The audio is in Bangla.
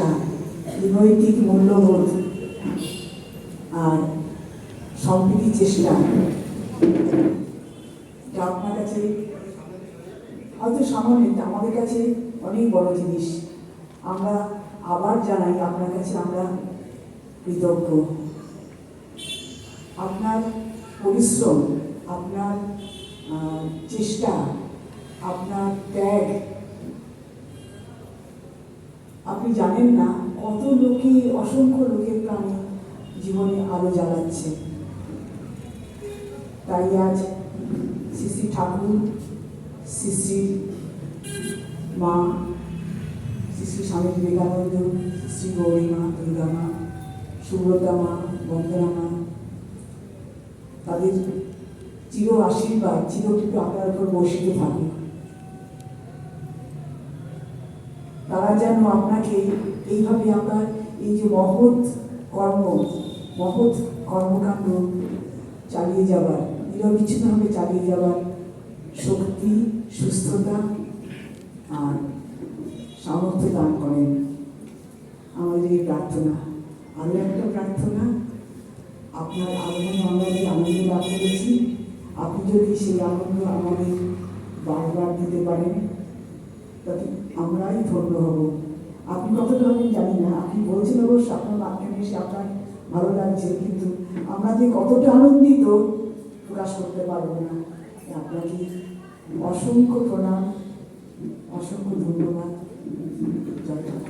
চেষ্টা, নৈতিক মূল্যবোধ আর সম্প্রীতির চেষ্টা, যা আপনার কাছে হয়তো সামান্য, আমাদের কাছে অনেক বড় জিনিস। আমরা আবার জানাই আপনার কাছে আমরা কৃতজ্ঞ। আপনার পরিশ্রম, আপনার চেষ্টা, আপনার ত্যাগ, আপনি জানেন না কত লোকে, অসংখ্য লোকের প্রাণে জীবনে আলো জ্বালাচ্ছে। তাই আজ শ্রী শ্রী ঠাকুর, শ্রী শ্রী মা, শ্রী শ্রী স্বামী বিবেকানন্দ, শ্রী গৌরী মা, দুর্গা মা, সুব্রতা মা, বন্দনা মা, তাদের চির আশীর্বাদ, চিরকৃপা আপনার উপর বর্ষিত থাকে। তারা যেন আপনাকে এইভাবে আপনার এই যে মহৎ কর্মকাণ্ড চালিয়ে যাবার, নিরবিচ্ছিন্নভাবে চালিয়ে যাবার শক্তি, সুস্থতা আর সামর্থ্য দান করেন। আমাদের এই প্রার্থনা, আরও একটা প্রার্থনা, আপনার আগমনে আমরা যে আনন্দ লাভ করেছি, আপনি যদি সেই আনন্দ আমাদের বারবার দিতে পারেন, তাতে আমরাই ধন্য হব। আপনি কতটা আমি জানি না, আপনি বলছেন অবশ্য আপনার মাধ্যমে এসে আপনার ভালো লাগছে, কিন্তু আমরা যে কতটা আনন্দিত প্রকাশ করতে পারবো না। আপনাকে অসংখ্য প্রণাম, অসংখ্য ধন্যবাদ। জয় জয়।